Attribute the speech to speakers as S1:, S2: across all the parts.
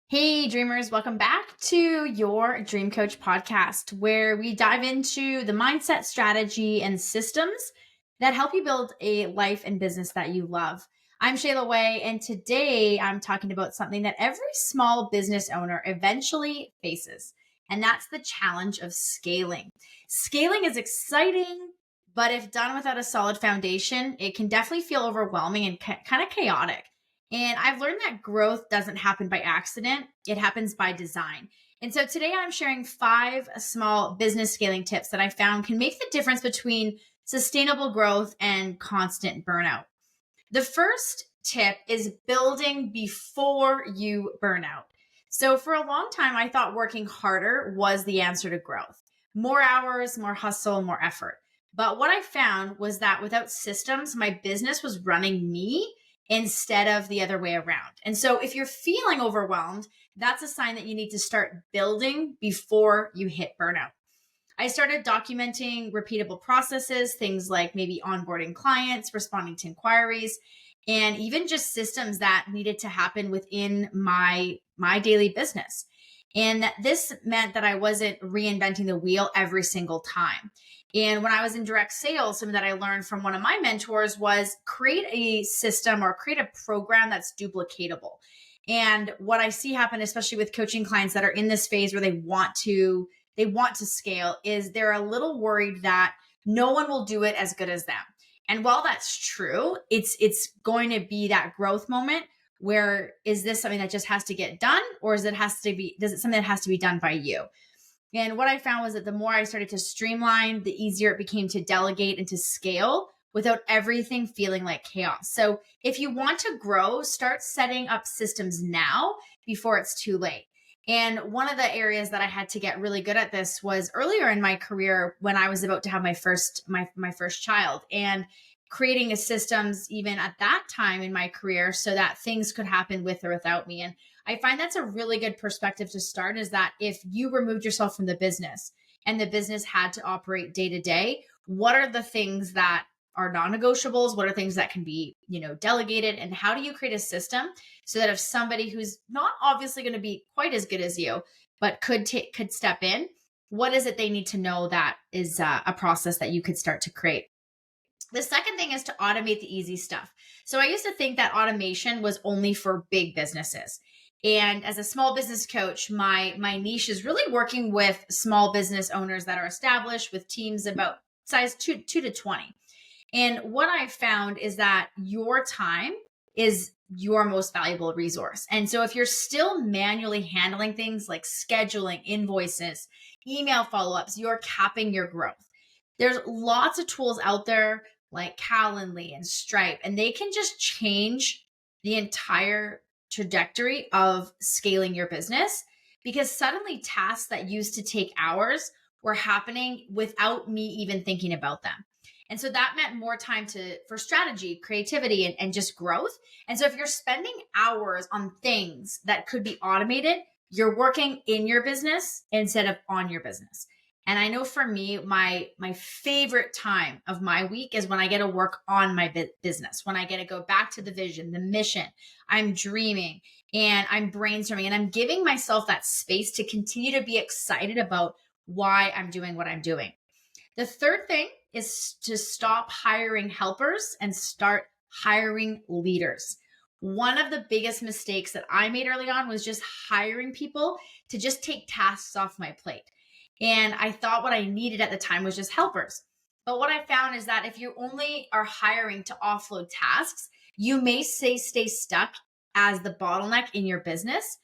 S1: Hey, dreamers, welcome back to your Dream Coach podcast, where we dive into the mindset, strategy, and systems that help you build a life and business that you love. I'm Shayla Wey, and today I'm talking about something that every small business owner eventually faces, and that's the challenge of scaling. Scaling is exciting, but if done without a solid foundation, it can definitely feel overwhelming and kind of chaotic. And I've learned that growth doesn't happen by accident, it happens by design. And so today I'm sharing 5 small business scaling tips that I found can make the difference between sustainable growth and constant burnout. The first tip is building before you burn out. So for a long time, I thought working harder was the answer to growth. More hours, more hustle, more effort. But what I found was that without systems, my business was running me instead of the other way around. And so if you're feeling overwhelmed, that's a sign that you need to start building before you hit burnout. I started documenting repeatable processes, things like maybe onboarding clients, responding to inquiries, and even just systems that needed to happen within my daily business. And this meant that I wasn't reinventing the wheel every single time. And when I was in direct sales, something that I learned from one of my mentors was create a system or create a program that's duplicatable. And what I see happen, especially with coaching clients that are in this phase where they want to scale, is they're a little worried that no one will do it as good as them. And while that's true, it's going to be that growth moment where is this something that just has to get done, or does it something that has to be done by you? And what I found was that the more I started to streamline, the easier it became to delegate and to scale without everything feeling like chaos. So if you want to grow, start setting up systems now before it's too late. And one of the areas that I had to get really good at this was earlier in my career when I was about to have my first child, and creating a systems even at that time in my career so that things could happen with or without me. And I find that's a really good perspective to start, is that if you removed yourself from the business and the business had to operate day to day, what are the things that are non-negotiables? What are things that can be, delegated? And how do you create a system so that if somebody who's not obviously going to be quite as good as you, but could step in, what is it they need to know that is a process that you could start to create? The second thing is to automate the easy stuff. So I used to think that automation was only for big businesses. And as a small business coach, my niche is really working with small business owners that are established with teams about size 2 to 20. And what I found is that your time is your most valuable resource. And so if you're still manually handling things like scheduling, invoices, email follow-ups, you're capping your growth. There's lots of tools out there like Calendly and Stripe, and they can just change the entire trajectory of scaling your business, because suddenly tasks that used to take hours were happening without me even thinking about them. And so that meant more time for strategy, creativity, and just growth. And so if you're spending hours on things that could be automated, you're working in your business instead of on your business. And I know for me, my favorite time of my week is when I get to work on my business, when I get to go back to the vision, the mission. I'm dreaming and I'm brainstorming, and I'm giving myself that space to continue to be excited about why I'm doing what I'm doing. The third thing is to stop hiring helpers and start hiring leaders. One of the biggest mistakes that I made early on was just hiring people to just take tasks off my plate. And I thought what I needed at the time was just helpers. But what I found is that if you only are hiring to offload tasks, you may stay stuck as the bottleneck in your business.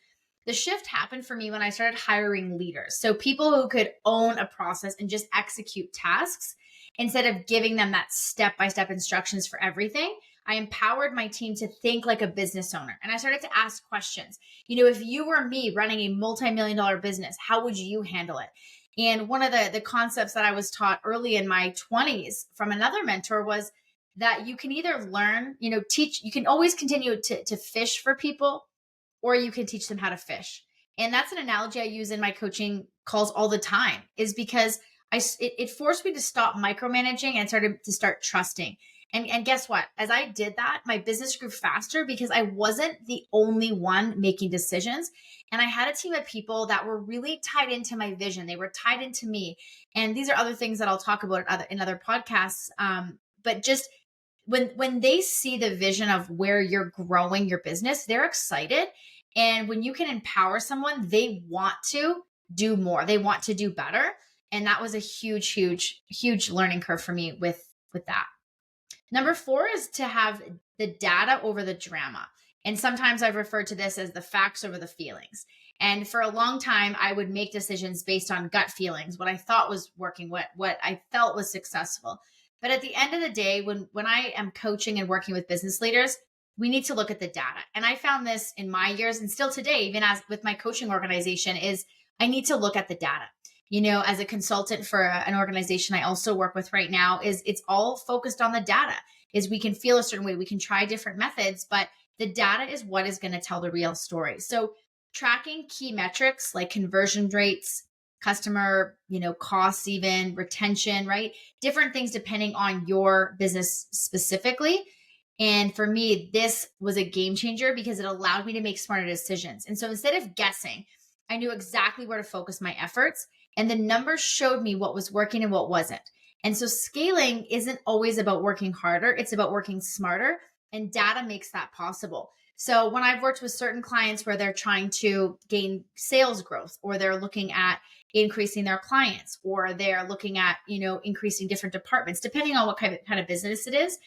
S1: The shift happened for me when I started hiring leaders. So people who could own a process and just execute tasks instead of giving them that step-by-step instructions for everything. I empowered my team to think like a business owner. And I started to ask questions. If you were me running a multi-million-dollar business, how would you handle it? And one of the concepts that I was taught early in my 20s from another mentor was that you can either learn, teach, you can always continue to fish for people, or you can teach them how to fish. And that's an analogy I use in my coaching calls all the time, is because it forced me to stop micromanaging and start trusting. And guess what? As I did that, my business grew faster because I wasn't the only one making decisions. And I had a team of people that were really tied into my vision. They were tied into me. And these are other things that I'll talk about in other podcasts. But just when they see the vision of where you're growing your business, they're excited. And when you can empower someone, they want to do more. They want to do better. And that was a huge, huge, huge learning curve for me with that. Number 4 is to have the data over the drama. And sometimes I've referred to this as the facts over the feelings. And for a long time, I would make decisions based on gut feelings, what I thought was working, what I felt was successful. But at the end of the day, when I am coaching and working with business leaders, we need to look at the data. And I found this in my years and still today, even as with my coaching organization, is I need to look at the data. As a consultant for an organization I also work with right now, is it's all focused on the data. Is we can feel a certain way, we can try different methods, but the data is what is going to tell the real story. So tracking key metrics like conversion rates, customer, costs, even retention, right? Different things depending on your business specifically. And for me, this was a game changer because it allowed me to make smarter decisions. And so instead of guessing, I knew exactly where to focus my efforts, and the numbers showed me what was working and what wasn't. And so scaling isn't always about working harder, it's about working smarter, and data makes that possible. So when I've worked with certain clients where they're trying to gain sales growth, or they're looking at increasing their clients, or they're looking at, increasing different departments, depending on what kind of business it is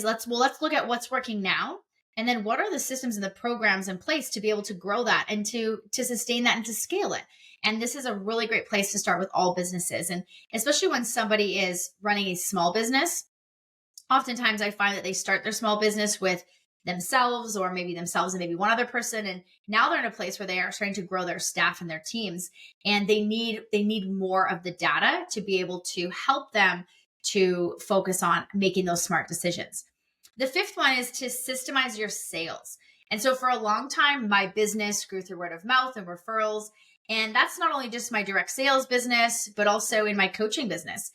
S1: let's look at what's working now, and then what are the systems and the programs in place to be able to grow that and to sustain that and to scale it. And this is a really great place to start with all businesses, and especially when somebody is running a small business. Oftentimes I find that they start their small business with themselves, or maybe themselves and maybe one other person, and now they're in a place where they are starting to grow their staff and their teams, and they need more of the data to be able to help them to focus on making those smart decisions. The 5th one is to systemize your sales. And so for a long time, my business grew through word of mouth and referrals. And that's not only just my direct sales business, but also in my coaching business.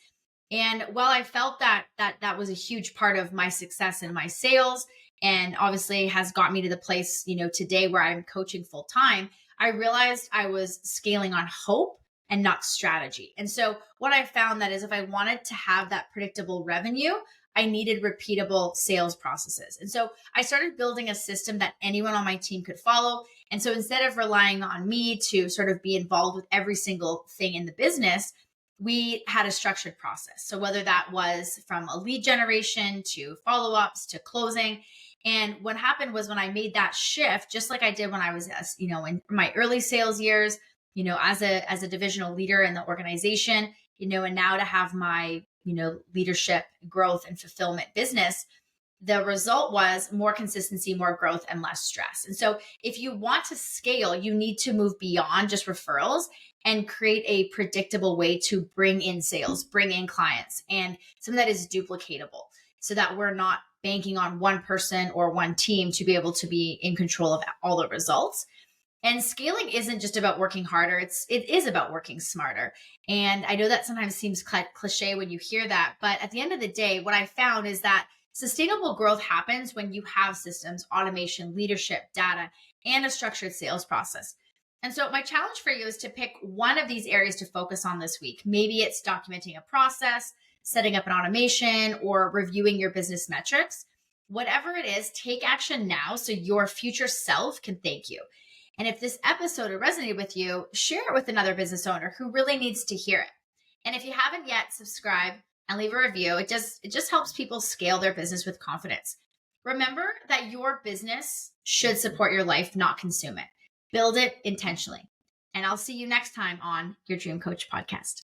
S1: And while I felt that was a huge part of my success in my sales, and obviously has got me to the place, today where I'm coaching full time, I realized I was scaling on hope and not strategy. And so what I found that is, if I wanted to have that predictable revenue, I needed repeatable sales processes. And so I started building a system that anyone on my team could follow. And so instead of relying on me to sort of be involved with every single thing in the business, we had a structured process. So whether that was from a lead generation to follow-ups to closing. And what happened was, when I made that shift, just like I did when I was, in my early sales years, as a divisional leader in the organization, and now to have my, leadership, growth, and fulfillment business, the result was more consistency, more growth, and less stress. And so if you want to scale, you need to move beyond just referrals and create a predictable way to bring in sales, bring in clients, and something that is duplicatable, so that we're not banking on one person or one team to be able to be in control of all the results. And scaling isn't just about working harder. It is about working smarter. And I know that sometimes seems cliche when you hear that, but at the end of the day, what I found is that sustainable growth happens when you have systems, automation, leadership, data, and a structured sales process. And so my challenge for you is to pick one of these areas to focus on this week. Maybe it's documenting a process, setting up an automation, or reviewing your business metrics. Whatever it is, take action now so your future self can thank you. And if this episode resonated with you, share it with another business owner who really needs to hear it. And if you haven't yet, subscribe and leave a review. It just helps people scale their business with confidence. Remember that your business should support your life, not consume it. Build it intentionally. And I'll see you next time on your Dream Coach podcast.